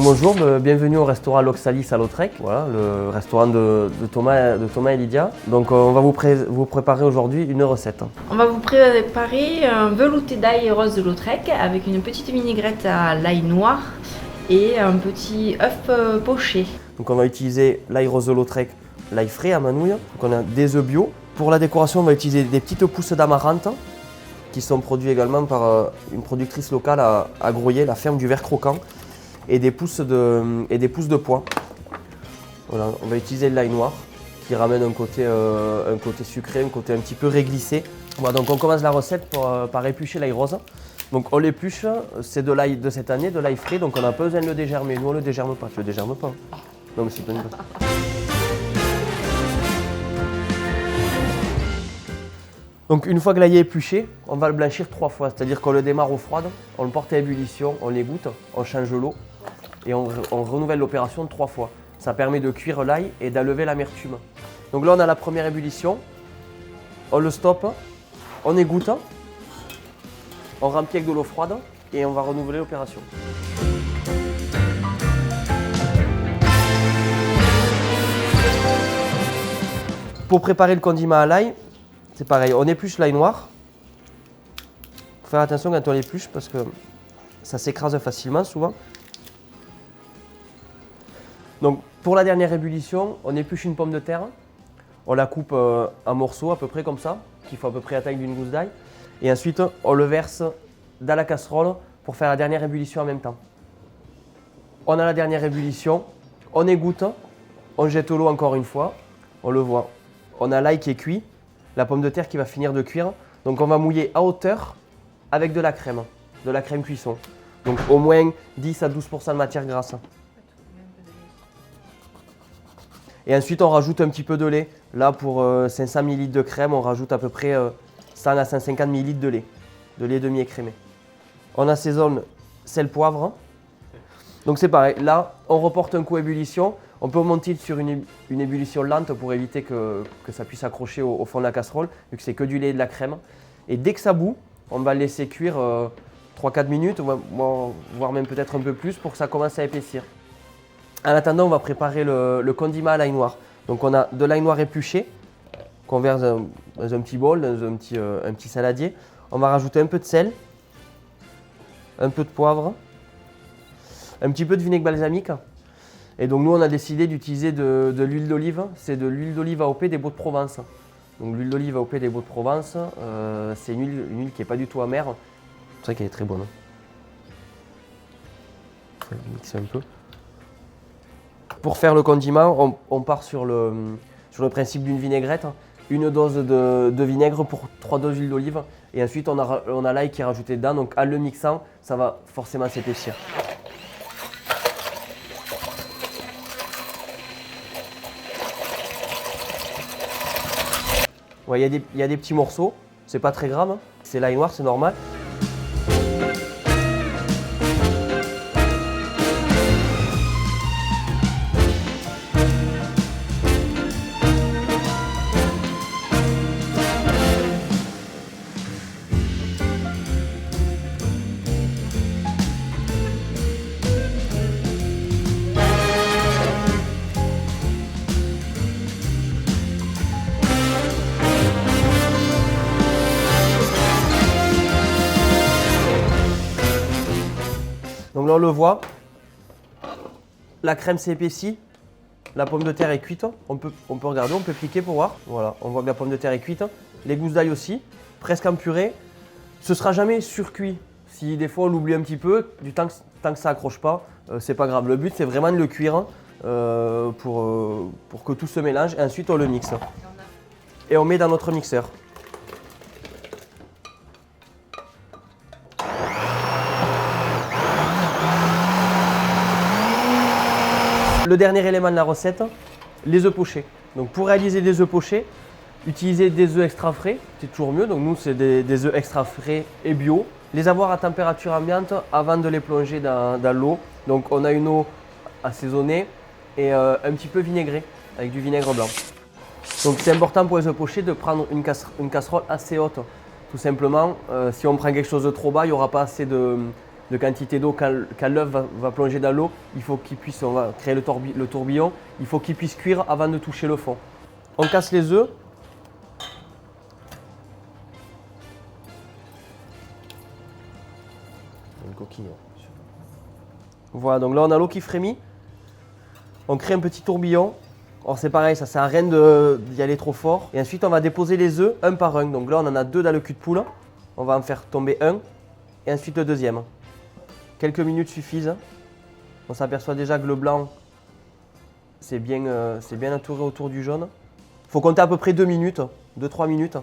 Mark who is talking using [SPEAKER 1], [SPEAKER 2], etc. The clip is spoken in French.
[SPEAKER 1] Donc bonjour, bienvenue au restaurant L'Oxalis à Lautrec, voilà, le restaurant de Thomas et Lydia. Donc on va vous préparer aujourd'hui une recette.
[SPEAKER 2] On va vous préparer un velouté d'ail rose de Lautrec avec une petite vinaigrette à l'ail noir et un petit œuf poché.
[SPEAKER 1] Donc on va utiliser l'ail rose de Lautrec, l'ail frais à manouille. Donc on a des œufs bio. Pour la décoration, on va utiliser des petites pousses d'amarante qui sont produites également par une productrice locale à Groyer, la ferme du Ver Croquant. Et des pousses de pois. Voilà, on va utiliser l'ail noir qui ramène un côté sucré, un côté un petit peu réglissé. Voilà, donc on commence la recette par éplucher l'ail rose. Donc on l'épluche, c'est de l'ail de cette année, de l'ail frais, donc on n'a pas besoin de le dégermer. Nous on le dégerme pas, tu le dégermes pas? Non mais c'est pas une bonne. Donc une fois que l'ail est épluché, on va le blanchir 3 fois, c'est-à-dire qu'on le démarre eau froide, on le porte à ébullition, on l'égoutte, on change l'eau et on renouvelle l'opération 3 fois. Ça permet de cuire l'ail et d'enlever l'amertume. Donc là on a la première ébullition, on le stoppe, on égoutte, on remplit avec de l'eau froide et on va renouveler l'opération. Pour préparer le condiment à l'ail, c'est pareil, on épluche l'ail noir. Il faut faire attention quand on l'épluche parce que ça s'écrase facilement souvent. Donc pour la dernière ébullition, on épluche une pomme de terre. On la coupe en morceaux à peu près comme ça, qui font à peu près la taille d'une gousse d'ail. Et ensuite, on le verse dans la casserole pour faire la dernière ébullition en même temps. On a la dernière ébullition, on égoutte, on jette l'eau encore une fois, on le voit. On a l'ail qui est cuit. La pomme de terre qui va finir de cuire. Donc on va mouiller à hauteur avec de la crème cuisson. Donc au moins 10 à 12% de matière grasse. Et ensuite on rajoute un petit peu de lait. Là pour 500 ml de crème, on rajoute à peu près 100 à 150 ml de lait demi-écrémé. On assaisonne sel, poivre. Donc c'est pareil, là on reporte un coup à ébullition. On peut monter sur une ébullition lente pour éviter que ça puisse accrocher au fond de la casserole, vu que c'est que du lait et de la crème. Et dès que ça bout, on va le laisser cuire 3-4 minutes, voire même peut-être un peu plus pour que ça commence à épaissir. En attendant, on va préparer le condiment à l'ail noir. Donc on a de l'ail noir épluché, qu'on verse dans un petit bol, dans un petit saladier. On va rajouter un peu de sel, un peu de poivre, un petit peu de vinaigre balsamique. Et donc nous on a décidé d'utiliser de l'huile d'olive, c'est de l'huile d'olive AOP des Baux-de-Provence. Donc l'huile d'olive AOP des Baux-de-Provence, c'est une huile qui n'est pas du tout amère, c'est vrai qu'elle est très bonne. On va mixer un peu. Pour faire le condiment, on part sur le principe d'une vinaigrette, une dose de vinaigre pour 3 doses d'huile d'olive et ensuite on a l'ail qui est rajouté dedans, donc en le mixant, ça va forcément s'épaissir. Ouais, il y a des petits morceaux, c'est pas très grave, c'est l'ail noir, c'est normal. Donc là on le voit, la crème s'est épaissie, la pomme de terre est cuite, on peut regarder, on peut cliquer pour voir. Voilà, on voit que la pomme de terre est cuite, les gousses d'ail aussi, presque en purée. Ce ne sera jamais surcuit. Si des fois on l'oublie un petit peu, tant que ça accroche pas, c'est pas grave. Le but c'est vraiment de le cuire pour que tout se mélange et ensuite on le mixe. Et on met dans notre mixeur. Le dernier élément de la recette, les œufs pochés. Donc pour réaliser des œufs pochés, utilisez des œufs extra frais, c'est toujours mieux. Donc nous c'est des œufs extra frais et bio. Les avoir à température ambiante avant de les plonger dans l'eau. Donc on a une eau assaisonnée et un petit peu vinaigrée avec du vinaigre blanc. Donc c'est important pour les œufs pochés de prendre une casserole assez haute. Tout simplement, si on prend quelque chose de trop bas, il n'y aura pas assez de de quantité d'eau quand l'œuf va plonger dans l'eau. Il faut qu'il puisse, on va créer le tourbillon, il faut qu'il puisse cuire avant de toucher le fond. On casse les œufs. Une coquille. Voilà, donc là on a l'eau qui frémit. On crée un petit tourbillon. Alors c'est pareil, ça sert à rien d'y aller trop fort. Et ensuite on va déposer les œufs un par un. Donc là on en a 2 dans le cul de poule. On va en faire tomber un et ensuite le deuxième. Quelques minutes suffisent. On s'aperçoit déjà que le blanc c'est bien entouré autour du jaune. Il faut compter à peu près 2 minutes, 2-3 minutes.